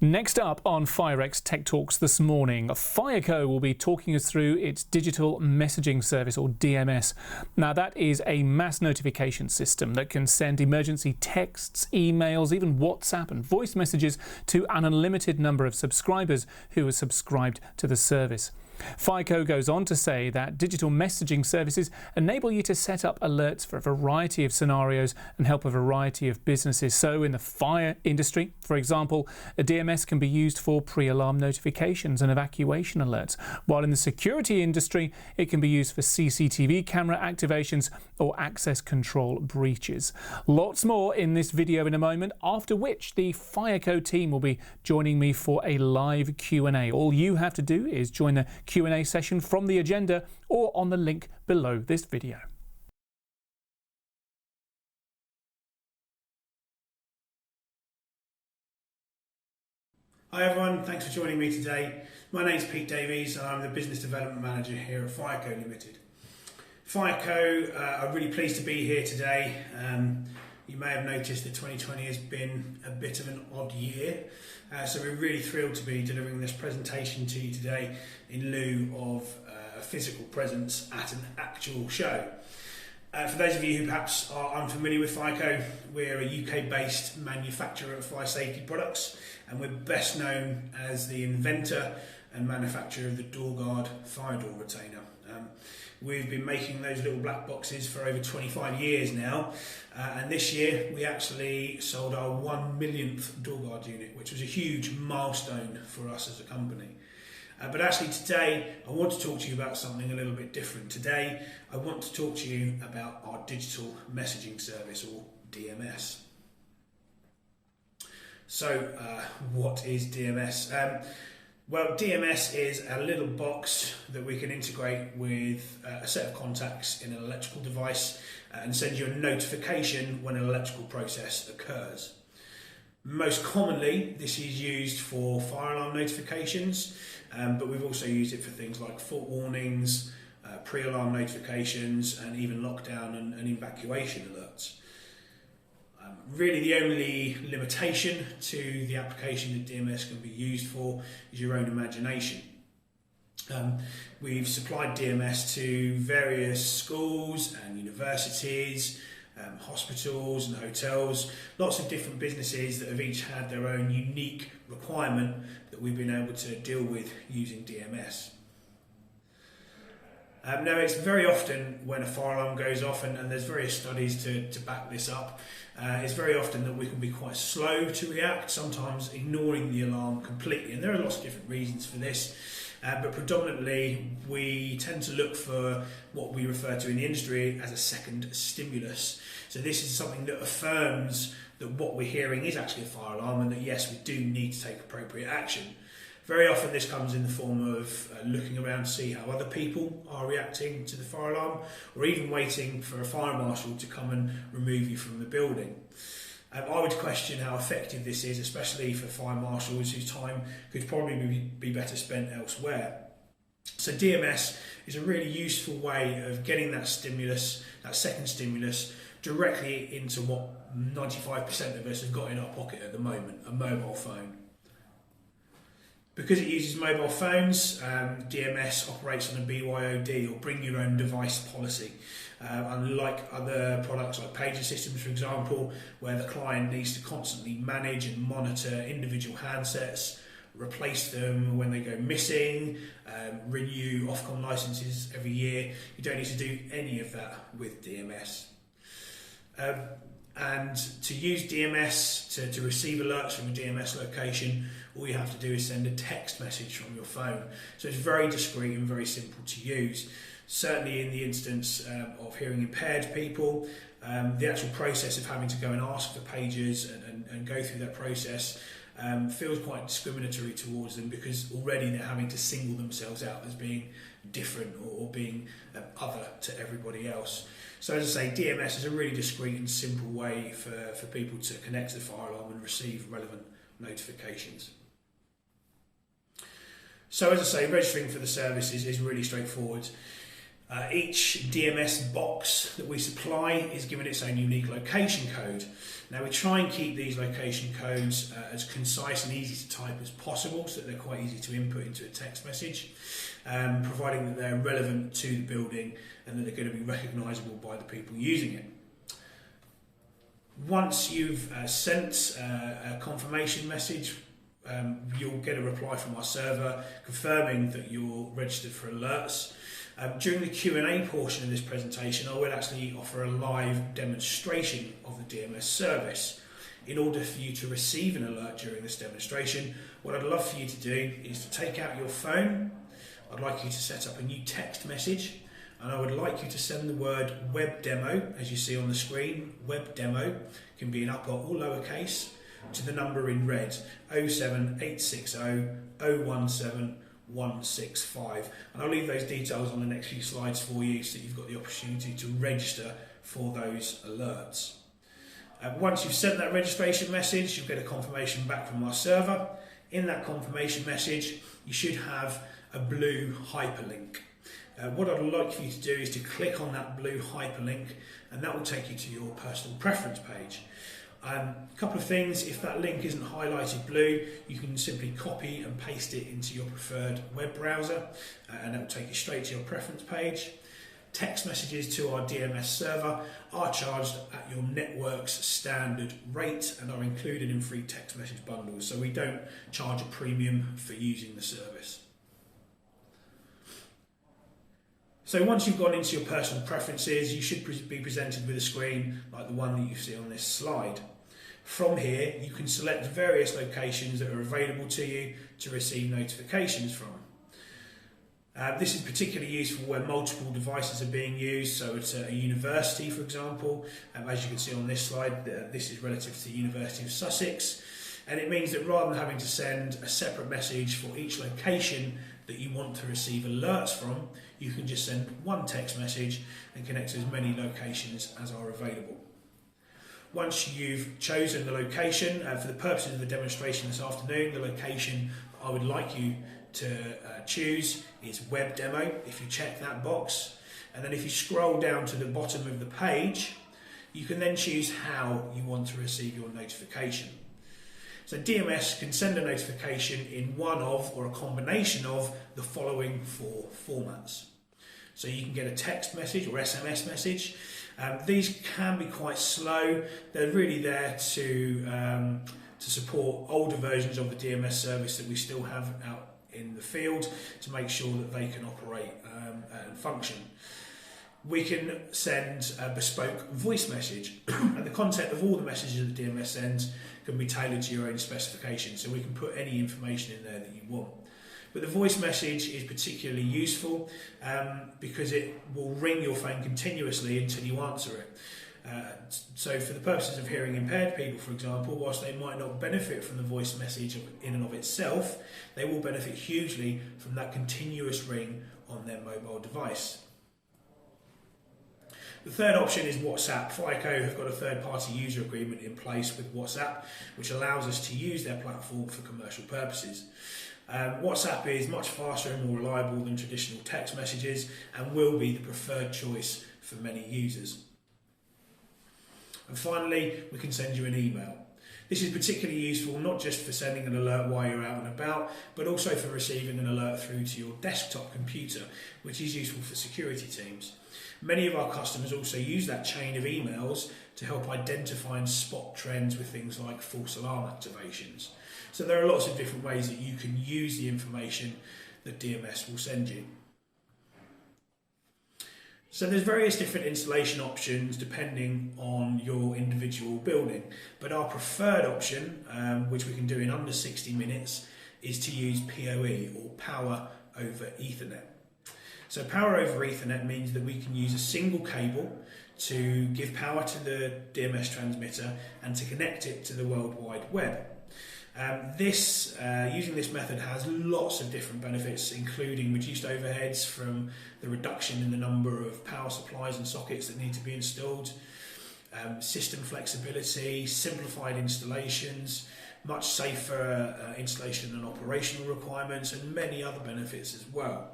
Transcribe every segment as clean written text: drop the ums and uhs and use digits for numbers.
Next up on FIREX Tech Talks this morning, Fireco will be talking us through its digital messaging service, or DMS. Now, that is a mass notification system that can send emergency texts, emails, even WhatsApp and voice messages to an unlimited number of subscribers who are subscribed to the service. Fireco goes on to say that digital messaging services enable you to set up alerts for a variety of scenarios and help a variety of businesses. So in the fire industry, for example, a DMS can be used for pre-alarm notifications and evacuation alerts, while in the security industry, it can be used for CCTV camera activations or access control breaches. Lots more in this video in a moment, after which the Fireco team will be joining me for a live Q&A. All you have to do is join the Q&A session from the agenda or on the link below this video. Hi everyone, thanks for joining me today. My name's Pete Davies and I'm the Business Development Manager here at Fireco Limited. Fireco are really pleased to be here today. You may have noticed that 2020 has been a bit of an odd year, so we're really thrilled to be delivering this presentation to you today in lieu of a physical presence at an actual show. For those of you who perhaps are unfamiliar with Fireco, we're a UK-based manufacturer of fire safety products, and we're best known as the inventor and manufacturer of the DoorGuard fire door retainer. We've been making those little black boxes for over 25 years now, and this year we actually sold our 1 millionth DoorGuard unit, which was a huge milestone for us as a company. But actually today I want to talk to you about something a little bit different. Today I want to talk to you about our digital messaging service, or DMS. So what is DMS? Well, DMS is a little box that we can integrate with a set of contacts in an electrical device and send you a notification when an electrical process occurs. Most commonly, this is used for fire alarm notifications, but we've also used it for things like fault warnings, pre-alarm notifications, and even lockdown and evacuation alerts. Really, the only limitation to the application that DMS can be used for is your own imagination. We've supplied DMS to various schools and universities, hospitals and hotels, lots of different businesses that have each had their own unique requirement that we've been able to deal with using DMS. Now, it's very often when a fire alarm goes off, and there's various studies to back this up, it's very often that we can be quite slow to react, sometimes ignoring the alarm completely, and there are lots of different reasons for this. But predominantly we tend to look for what we refer to in the industry as a second stimulus. So this is something that affirms that what we're hearing is actually a fire alarm, and that yes, we do need to take appropriate action. Very often this comes in the form of looking around to see how other people are reacting to the fire alarm, or even waiting for a fire marshal to come and remove you from the building. I would question how effective this is, especially for fire marshals whose time could probably be better spent elsewhere. So DMS is a really useful way of getting that stimulus, that second stimulus, directly into what 95% of us have got in our pocket at the moment, a mobile phone. Because it uses mobile phones, DMS operates on a BYOD, or bring your own device policy. Unlike other products like pager systems, for example, where the client needs to constantly manage and monitor individual handsets, replace them when they go missing, renew Ofcom licenses every year, you don't need to do any of that with DMS. And to use DMS, to receive alerts from a DMS location, all you have to do is send a text message from your phone. So it's very discreet and very simple to use. Certainly in the instance of hearing impaired people, the actual process of having to go and ask for pagers and go through that process feels quite discriminatory towards them, because already they're having to single themselves out as being different or being other to everybody else. So as I say, DMS is a really discreet and simple way for people to connect to the fire alarm and receive relevant notifications. So as I say, registering for the service is really straightforward. Each DMS box that we supply is given its own unique location code. Now we try and keep these location codes as concise and easy to type as possible so that they're quite easy to input into a text message, providing that they're relevant to the building and that they're going to be recognisable by the people using it. Once you've sent a confirmation message, you'll get a reply from our server confirming that you're registered for alerts. During the Q&A portion of this presentation, I will actually offer a live demonstration of the DMS service. In order for you to receive an alert during this demonstration, what I'd love for you to do is to take out your phone. I'd like you to set up a new text message, and I would like you to send the word web demo, as you see on the screen. Web demo can be in upper or lowercase, to the number in red, 07860 017 165, and I'll leave those details on the next few slides for you so that you've got the opportunity to register for those alerts. Once you've sent that registration message, you'll get a confirmation back from our server. In that confirmation message, you should have a blue hyperlink. What I'd like for you to do is to click on that blue hyperlink, and that will take you to your personal preference page. A couple of things: if that link isn't highlighted blue, you can simply copy and paste it into your preferred web browser, and that will take you straight to your preference page. Text messages to our DMS server are charged at your network's standard rate and are included in free text message bundles, so we don't charge a premium for using the service. So once you've gone into your personal preferences, you should be presented with a screen like the one that you see on this slide. From here, you can select various locations that are available to you to receive notifications from. This is particularly useful where multiple devices are being used, so it's a university, for example. As you can see on this slide, this is relative to the University of Sussex, and it means that rather than having to send a separate message for each location that you want to receive alerts from, you can just send one text message and connect to as many locations as are available. Once you've chosen the location, for the purposes of the demonstration this afternoon, the location I would like you to choose is web demo. If you check that box, and then if you scroll down to the bottom of the page, you can then choose how you want to receive your notification. So DMS can send a notification in one of or a combination of the following four formats. So you can get a text message or SMS message. These can be quite slow. They're really there to support older versions of the DMS service that we still have out in the field to make sure that they can operate and function. We can send a bespoke voice message, and the content of all the messages that DMS sends can be tailored to your own specifications, so we can put any information in there that you want. But the voice message is particularly useful because it will ring your phone continuously until you answer it. So for the purposes of hearing impaired people, for example, whilst they might not benefit from the voice message in and of itself, they will benefit hugely from that continuous ring on their mobile device. The third option is WhatsApp. Fireco have got a third-party user agreement in place with WhatsApp, which allows us to use their platform for commercial purposes. WhatsApp is much faster and more reliable than traditional text messages and will be the preferred choice for many users. And finally, we can send you an email. This is particularly useful not just for sending an alert while you're out and about, but also for receiving an alert through to your desktop computer, which is useful for security teams. Many of our customers also use that chain of emails to help identify and spot trends with things like false alarm activations. So there are lots of different ways that you can use the information that DMS will send you. So there's various different installation options depending on your individual building, but our preferred option, which we can do in under 60 minutes, is to use PoE, or Power over Ethernet. So Power over Ethernet means that we can use a single cable to give power to the DMS transmitter and to connect it to the World Wide Web. Using this method has lots of different benefits, including reduced overheads from the reduction in the number of power supplies and sockets that need to be installed, system flexibility, simplified installations, much safer installation and operational requirements, and many other benefits as well.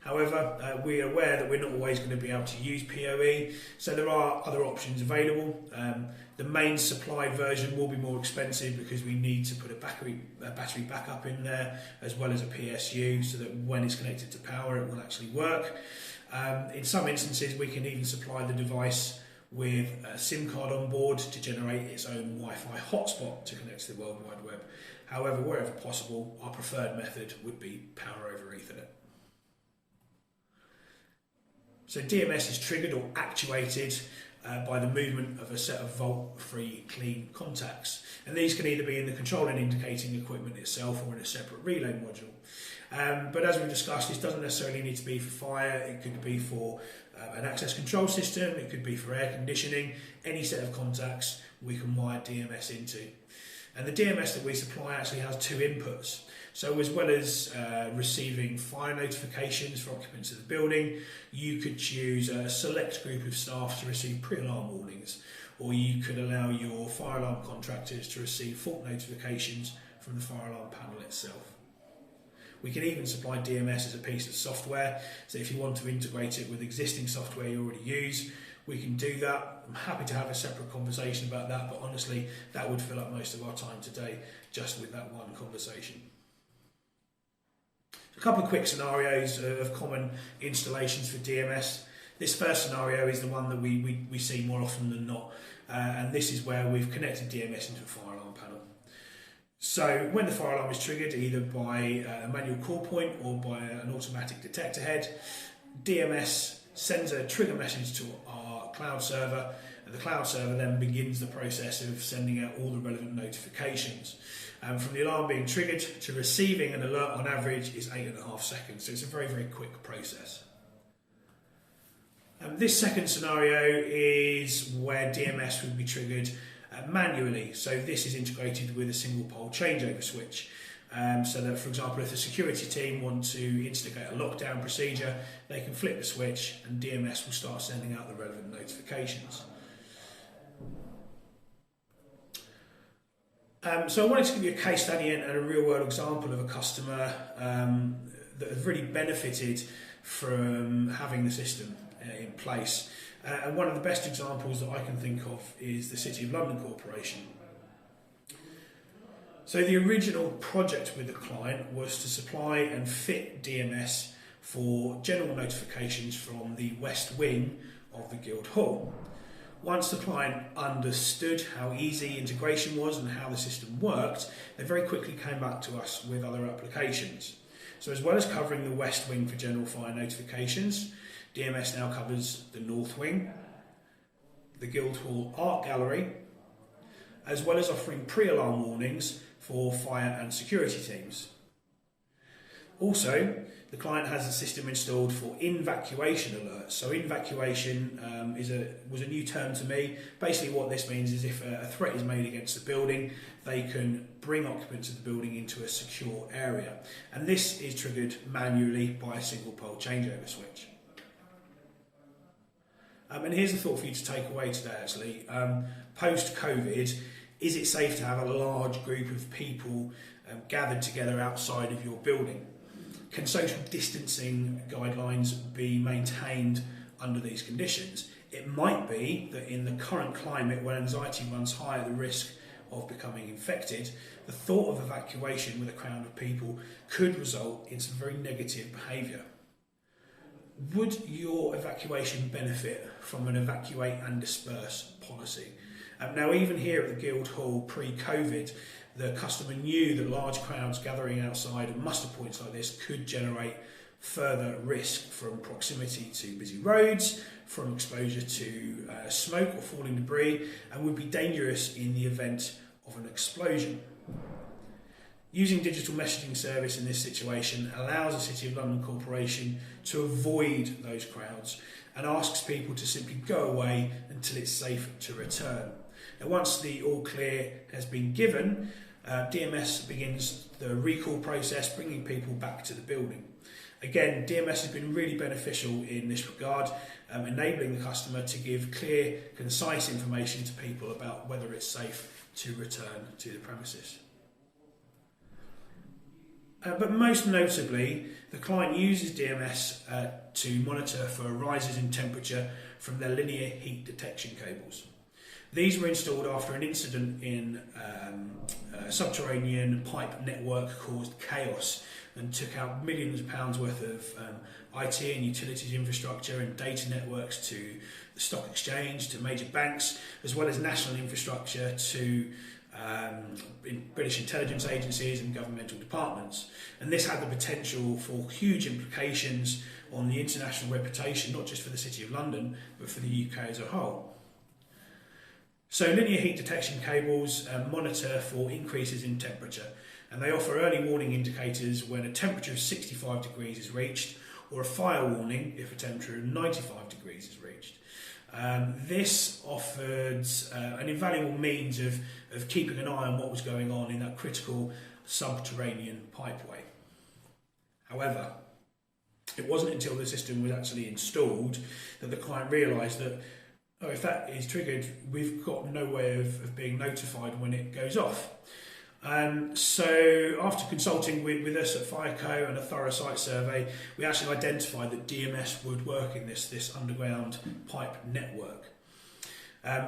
However, we are aware that we're not always going to be able to use PoE, so there are other options available. The main supplied version will be more expensive because we need to put a battery backup in there as well as a PSU so that when it's connected to power it will actually work. In some instances we can even supply the device with a SIM card on board to generate its own Wi-Fi hotspot to connect to the World Wide Web. However, wherever possible, our preferred method would be power over Ethernet. So DMS is triggered or actuated by the movement of a set of volt-free clean contacts. And these can either be in the control and indicating equipment itself or in a separate relay module. But as we discussed, this doesn't necessarily need to be for fire. It could be for an access control system. It could be for air conditioning. Any set of contacts we can wire DMS into. And the DMS that we supply actually has two inputs. So as well as receiving fire notifications for occupants of the building, you could choose a select group of staff to receive pre-alarm warnings, or you could allow your fire alarm contractors to receive fault notifications from the fire alarm panel itself. We can even supply DMS as a piece of software, so if you want to integrate it with existing software you already use, we can do that. I'm happy to have a separate conversation about that, but honestly, that would fill up most of our time today just with that one conversation. A couple of quick scenarios of common installations for DMS. This first scenario is the one that we see more often than not, and this is where we've connected DMS into a fire alarm panel. So when the fire alarm is triggered, either by a manual call point or by an automatic detector head, DMS sends a trigger message to our cloud server, and the cloud server then begins the process of sending out all the relevant notifications. From the alarm being triggered to receiving an alert on average is 8.5 seconds, so it's a very, very quick process. This second scenario is where DMS would be triggered manually, so this is integrated with a single pole changeover switch. So that, for example, if the security team want to instigate a lockdown procedure, they can flip the switch and DMS will start sending out the relevant notifications. So I wanted to give you a case study and a real world example of a customer that has really benefited from having the system in place. And one of the best examples that I can think of is the City of London Corporation. So the original project with the client was to supply and fit DMS for general notifications from the west wing of the Guildhall. Once the client understood how easy integration was and how the system worked, they very quickly came back to us with other applications. So as well as covering the west wing for general fire notifications, DMS now covers the north wing, the Guildhall Art Gallery, as well as offering pre-alarm warnings for fire and security teams. Also, the client has a system installed for invacuation alerts. So invacuation was a new term to me. Basically what this means is if a threat is made against the building, they can bring occupants of the building into a secure area. And this is triggered manually by a single pole changeover switch. And here's a thought for you to take away today actually. Post-COVID, is it safe to have a large group of people gathered together outside of your building? Can social distancing guidelines be maintained under these conditions? It might be that in the current climate, when anxiety runs high at the risk of becoming infected, the thought of evacuation with a crowd of people could result in some very negative behaviour. Would your evacuation benefit from an evacuate and disperse policy? Now, even here at the Guildhall pre-COVID, the customer knew that large crowds gathering outside of muster points like this could generate further risk from proximity to busy roads, from exposure to smoke or falling debris, and would be dangerous in the event of an explosion. Using digital messaging service in this situation allows the City of London Corporation to avoid those crowds and asks people to simply go away until it's safe to return. Now, once the all clear has been given, DMS begins the recall process, bringing people back to the building. Again, DMS has been really beneficial in this regard, enabling the customer to give clear, concise information to people about whether it's safe to return to the premises. But most notably, the client uses DMS to monitor for rises in temperature from their linear heat detection cables. These were installed after an incident in a subterranean pipe network caused chaos and took out millions of pounds worth of IT and utilities infrastructure and data networks to the stock exchange, to major banks, as well as national infrastructure to British intelligence agencies and governmental departments. And this had the potential for huge implications on the international reputation, not just for the City of London, but for the UK as a whole. So linear heat detection cables monitor for increases in temperature, and they offer early warning indicators when a temperature of 65 degrees is reached, or a fire warning if a temperature of 95 degrees is reached. This offered an invaluable means of keeping an eye on what was going on in that critical subterranean pipeway. However, it wasn't until the system was actually installed that the client realised that, oh, if that is triggered, we've got no way of being notified when it goes off. So after consulting with us at Fireco and a thorough site survey, we actually identified that DMS would work in this underground pipe network.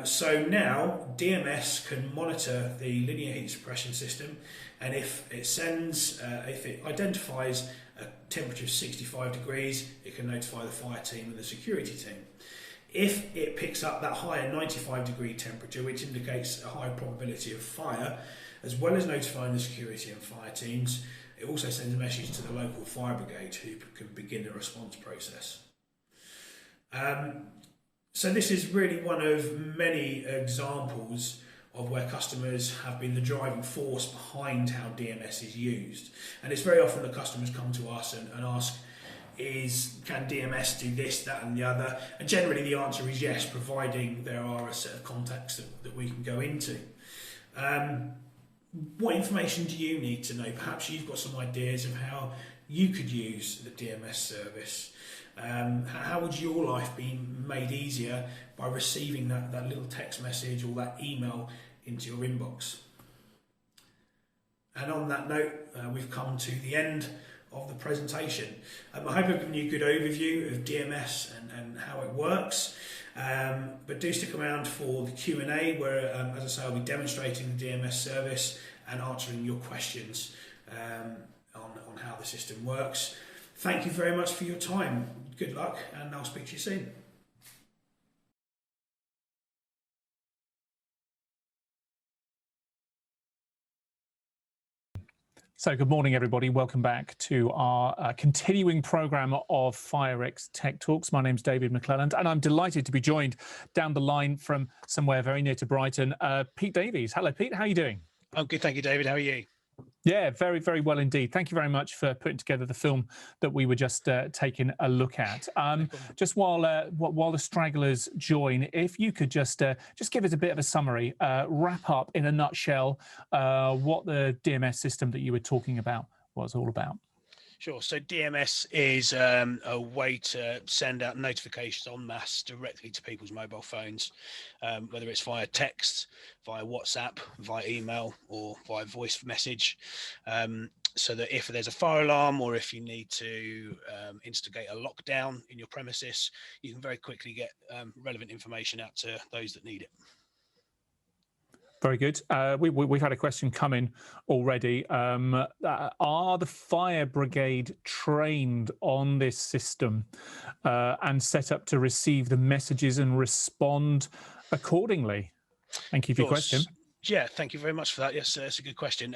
So now DMS can monitor the linear heat suppression system, and if it identifies a temperature of 65 degrees, it can notify the fire team and the security team. If it picks up that higher 95 degree temperature, which indicates a high probability of fire, as well as notifying the security and fire teams, it also sends a message to the local fire brigade who can begin the response process. So this is really one of many examples of where customers have been the driving force behind how DMS is used. And it's very often that customers come to us and ask, can DMS do this, that and the other? And generally the answer is yes, providing there are a set of contacts that we can go into. What information do you need to know? Perhaps you've got some ideas of how you could use the DMS service. How would your life be made easier by receiving that little text message or that email into your inbox? And on that note, we've come to the end of the presentation. I hope I've given you a good overview of DMS and how it works. But do stick around for the Q&A where, as I say, I'll be demonstrating the DMS service and answering your questions on how the system works. Thank you very much for your time. Good luck, and I'll speak to you soon. So good morning, everybody. Welcome back to our continuing programme of FIREX Tech Talks. My name's David McClelland, and I'm delighted to be joined down the line from somewhere very near to Brighton, Pete Davies. Hello, Pete. How are you doing? I'm good, thank you, David. How are you? Yeah, very, very well indeed. Thank you very much for putting together the film that we were just taking a look at. Just while the stragglers join, if you could just give us a bit of a summary, wrap up in a nutshell what the DMS system that you were talking about was all about. Sure. So DMS is a way to send out notifications en masse directly to people's mobile phones, whether it's via text, via WhatsApp, via email, or via voice message. So that if there's a fire alarm or if you need to instigate a lockdown in your premises, you can very quickly get relevant information out to those that need it. Very good. We've had a question come in already. Are the fire brigade trained on this system and set up to receive the messages and respond accordingly? Thank you for your question. Yeah, thank you very much for that. Yes, that's a good question.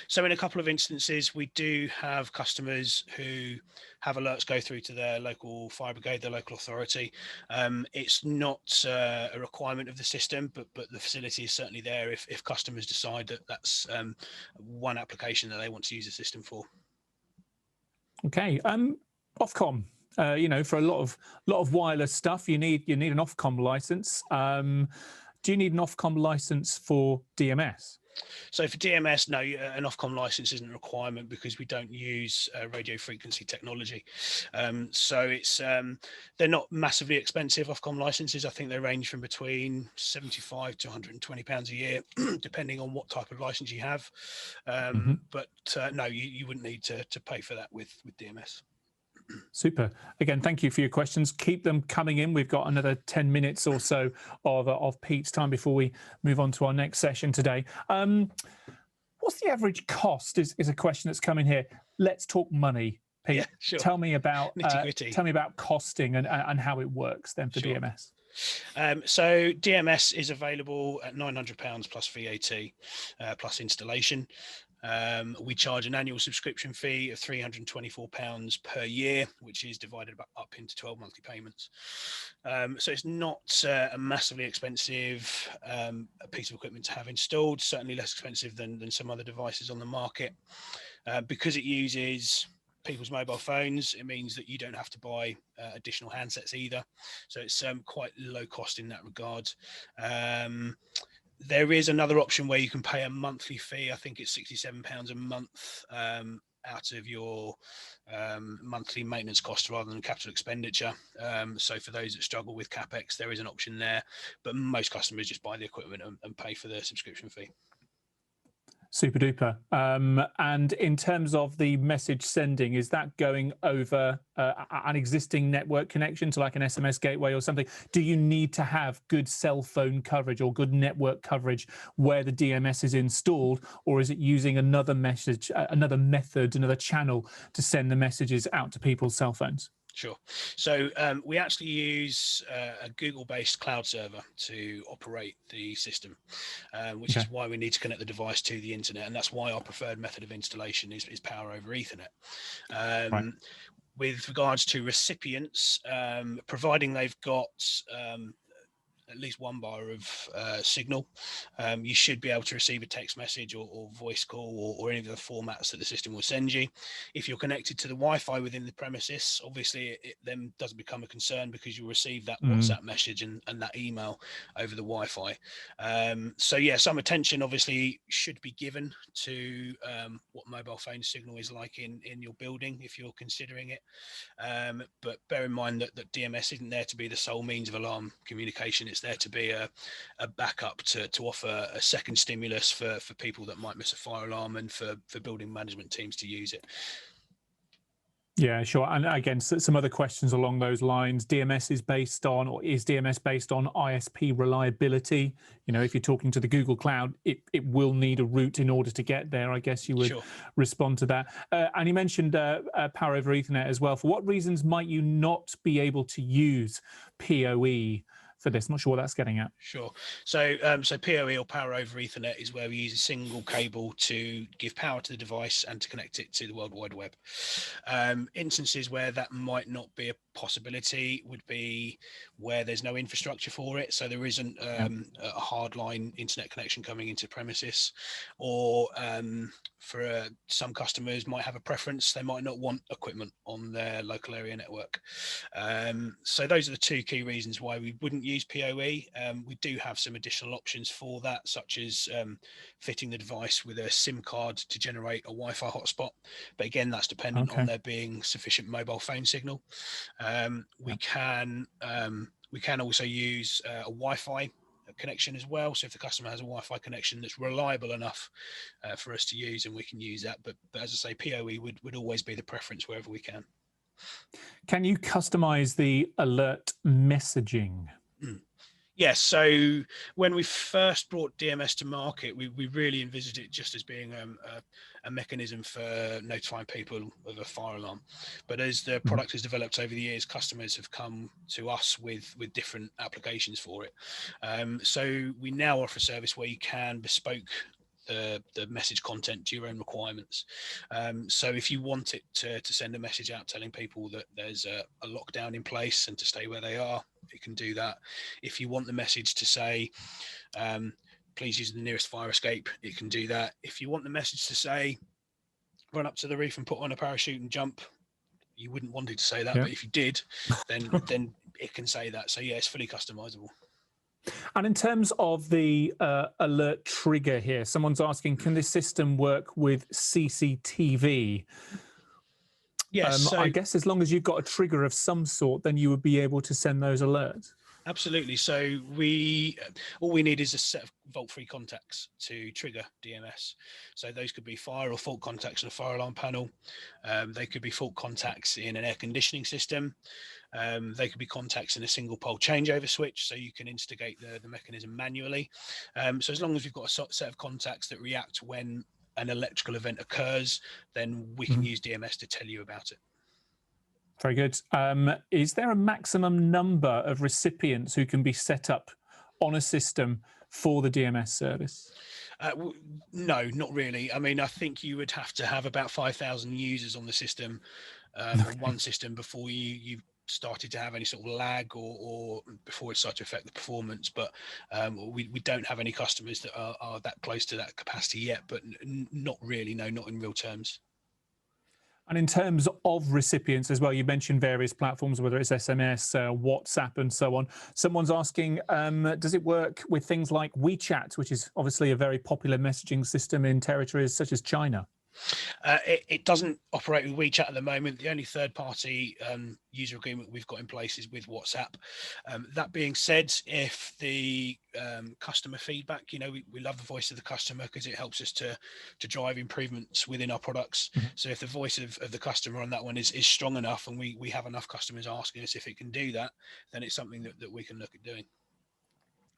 So in a couple of instances, we do have customers who have alerts go through to their local fire brigade, their local authority. It's not a requirement of the system, but the facility is certainly there if customers decide that that's one application that they want to use the system for. Okay, Ofcom. You know, for a lot of wireless stuff, you need an Ofcom license. Do you need an Ofcom license for DMS? So for DMS, no, an Ofcom license isn't a requirement because we don't use radio frequency technology. So it's they're not massively expensive Ofcom licenses. I think they range from between 75 to 120 pounds a year, depending on what type of license you have. But no, you wouldn't need to pay for that with DMS. Super. Again, thank you for your questions. Keep them coming in. We've got another 10 minutes or so of Pete's time before we move on to our next session today. What's the average cost is a question that's coming here. Let's talk money, Pete. Yeah, sure. Tell me about Nitty-gritty. Costing and how it works then for Sure. DMS. So DMS is available at £900 plus VAT plus installation. We charge an annual subscription fee of £324 per year, which is divided up into 12 monthly payments. So it's not a massively expensive piece of equipment to have installed, certainly less expensive than some other devices on the market. Because it uses people's mobile phones, it means that you don't have to buy additional handsets either. So it's quite low cost in that regard. There is another option where you can pay a monthly fee. I think it's £67 a month out of your monthly maintenance cost rather than capital expenditure. So for those that struggle with CapEx, there is an option there, but most customers just buy the equipment and pay for the subscription fee. Super duper. And in terms of the message sending, is that going over an existing network connection to like an SMS gateway or something? Do you need to have good cell phone coverage or good network coverage where the DMS is installed, or is it using another message, another method, another channel to send the messages out to people's cell phones? Sure. So we actually use a Google-based cloud server to operate the system, which is why we need to connect the device to the internet, and that's why our preferred method of installation is power over Ethernet. Right. With regards to recipients, providing they've got at least one bar of signal, you should be able to receive a text message or voice call or any of the formats that the system will send you. If you're connected to the Wi-Fi within the premises, obviously it then doesn't become a concern because you'll receive that WhatsApp message and that email over the Wi-Fi. So yeah, some attention obviously should be given to what mobile phone signal is like in your building if you're considering it. But bear in mind that DMS isn't there to be the sole means of alarm communication. It's there to be a backup to offer a second stimulus for people that might miss a fire alarm and for building management teams to use it. Yeah, sure. And again, some other questions along those lines. DMS is based on, or is DMS based on ISP reliability? You know, if you're talking to the Google Cloud, it will need a route in order to get there. I guess you would respond to that. And you mentioned power over Ethernet as well. For what reasons might you not be able to use PoE for this? I'm not sure what that's getting at. Sure. So so PoE or power over Ethernet is where we use a single cable to give power to the device and to connect it to the World Wide Web. Instances where that might not be a possibility would be where there's no infrastructure for it. So there isn't a hardline internet connection coming into premises, or for some customers might have a preference. They might not want equipment on their local area network. So those are the two key reasons why we wouldn't use PoE. We do have some additional options for that, such as fitting the device with a SIM card to generate a Wi-Fi hotspot. But again, that's dependent on there being sufficient mobile phone signal. We can also use a Wi-Fi connection as well. So if the customer has a Wi-Fi connection that's reliable enough for us to use, and we can use that. But as I say, PoE would always be the preference wherever we can. Can you customize the alert messaging? Yes. So when we first brought DMS to market, we really envisaged it just as being a mechanism for notifying people of a fire alarm. But as the product has developed over the years, customers have come to us with different applications for it. So we now offer a service where you can bespoke the message content to your own requirements. So if you want it to send a message out telling people that there's a lockdown in place and to stay where they are, you can do that. If you want the message to say, please use the nearest fire escape, you can do that. If you want the message to say, run up to the reef and put on a parachute and jump, you wouldn't want it to say that, but if you did, then it can say that. So yeah, it's fully customizable. And in terms of the alert trigger here, someone's asking, can this system work with CCTV? Yes, I guess as long as you've got a trigger of some sort, then you would be able to send those alerts. absolutely. So all we need is a set of vault-free contacts to trigger DMS. So those could be fire or fault contacts on a fire alarm panel. They could be fault contacts in an air conditioning system. They could be contacts in a single pole changeover switch, so you can instigate the mechanism manually. So as long as we've got a set of contacts that react when an electrical event occurs, then we can use DMS to tell you about it. Very good. Is there a maximum number of recipients who can be set up on a system for the DMS service? No, not really. I mean, I think you would have to have about 5,000 users on the system, on one system, before you started to have any sort of lag or before it started to affect the performance. But we don't have any customers that are that close to that capacity yet, but not really, no, not in real terms. And in terms of recipients as well, you mentioned various platforms, whether it's SMS, WhatsApp, and so on. Someone's asking, does it work with things like WeChat, which is obviously a very popular messaging system in territories such as China? It doesn't operate with WeChat at the moment. The only third-party user agreement we've got in place is with WhatsApp. That being said, if the customer feedback, we love the voice of the customer because it helps us to drive improvements within our products. So if the voice of the customer on that one is strong enough, and we have enough customers asking us if it can do that, then it's something that we can look at doing.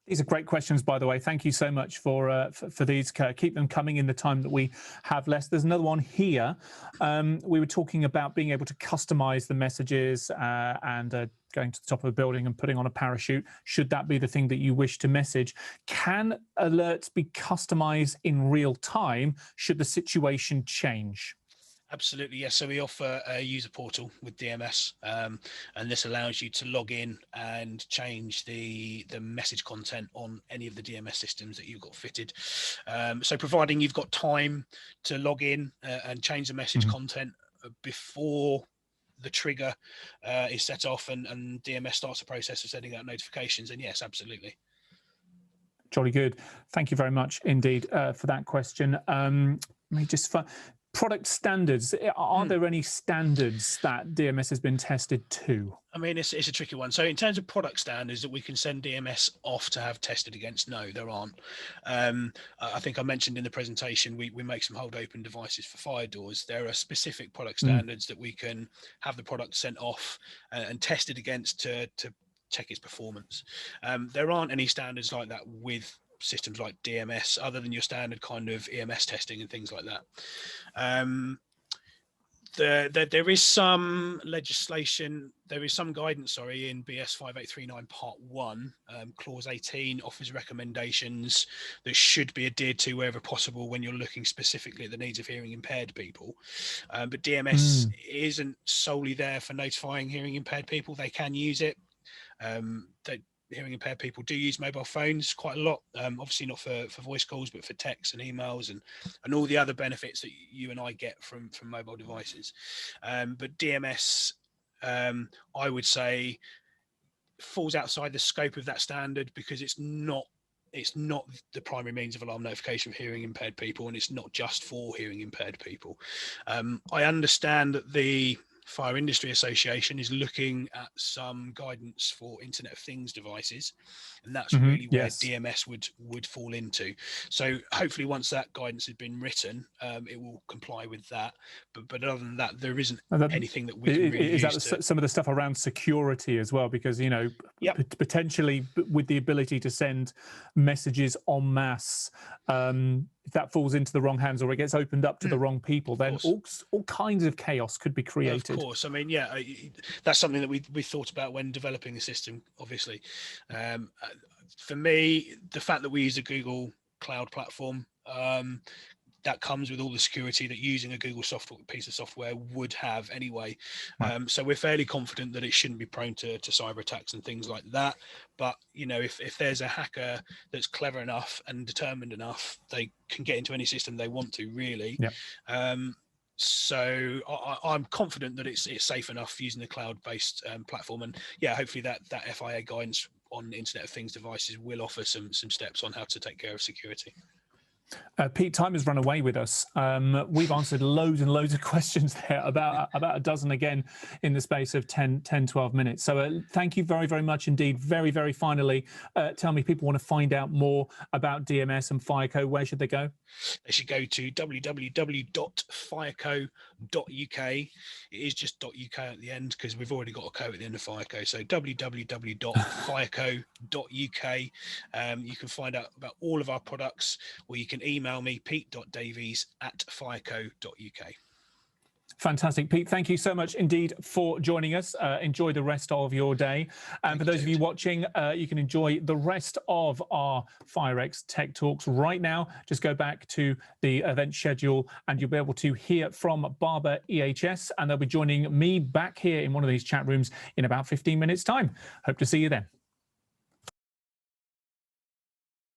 These are great questions, by the way. Thank you so much for these. Keep them coming in the time that we have left. There's another one here. We were talking about being able to customize the messages and going to the top of a building and putting on a parachute. Should that be the thing that you wish to message? Can alerts be customized in real time should the situation change? Absolutely, yes. So we offer a user portal with DMS, and this allows you to log in and change the message content on any of the DMS systems that you've got fitted. So providing you've got time to log in and change the message content before the trigger is set off and DMS starts the process of sending out notifications, and yes, absolutely. Jolly good. Thank you very much indeed for that question. Let me just product standards. Are there any standards that DMS has been tested to? I mean, it's a tricky one. So in terms of product standards that we can send DMS off to have tested against, no, there aren't. I think I mentioned in the presentation, we make some hold open devices for fire doors. There are specific product standards that we can have the product sent off and tested against to check its performance. There aren't any standards like that with systems like DMS, other than your standard kind of EMS testing and things like that. There is some legislation, there is some guidance, sorry, in BS 5839 Part 1, Clause 18 offers recommendations that should be adhered to wherever possible when you're looking specifically at the needs of hearing impaired people. But DMS isn't solely there for notifying hearing impaired people. They can use it. Hearing impaired people do use mobile phones quite a lot, obviously not for voice calls, but for texts and emails and all the other benefits that you and I get from mobile devices. But DMS, I would say, falls outside the scope of that standard because it's not the primary means of alarm notification for hearing impaired people, and it's not just for hearing impaired people. I understand that the Fire Industry Association is looking at some guidance for Internet of Things devices, and that's really where DMS would fall into. So hopefully once that guidance has been written, it will comply with that. But other than that, there isn't anything that we can really use. Is that some of the stuff around security as well? Because, potentially with the ability to send messages en masse, if that falls into the wrong hands or it gets opened up to the wrong people, then all kinds of chaos could be created. Of course. I mean, yeah, that's something that we thought about when developing the system, obviously. For me, the fact that we use a Google Cloud platform, that comes with all the security that using a Google piece of software would have anyway. So we're fairly confident that it shouldn't be prone to cyber attacks and things like that. But, if there's a hacker that's clever enough and determined enough, they can get into any system they want to, really. So I'm confident that it's safe enough using the cloud-based platform, and hopefully that FIA guidance on Internet of Things devices will offer some steps on how to take care of security. Pete, time has run away with us. We've answered loads and loads of questions there, about a dozen again in the space of 10, 12 minutes. So thank you very, very much indeed. Very, very finally, tell me, people want to find out more about DMS and Fireco, where should they go? They should go to www.fireco.uk. It is just .uk at the end because we've already got a co at the end of Fireco. So www.fireco.uk. You can find out about all of our products, or you can email me, pete.davies@fireco.uk. Fantastic, Pete. Thank you so much indeed for joining us. Enjoy the rest of your day. And for those of you watching, you can enjoy the rest of our FIREX Tech Talks right now. Just go back to the event schedule and you'll be able to hear from Barber EHS, and they'll be joining me back here in one of these chat rooms in about 15 minutes time. Hope to see you then.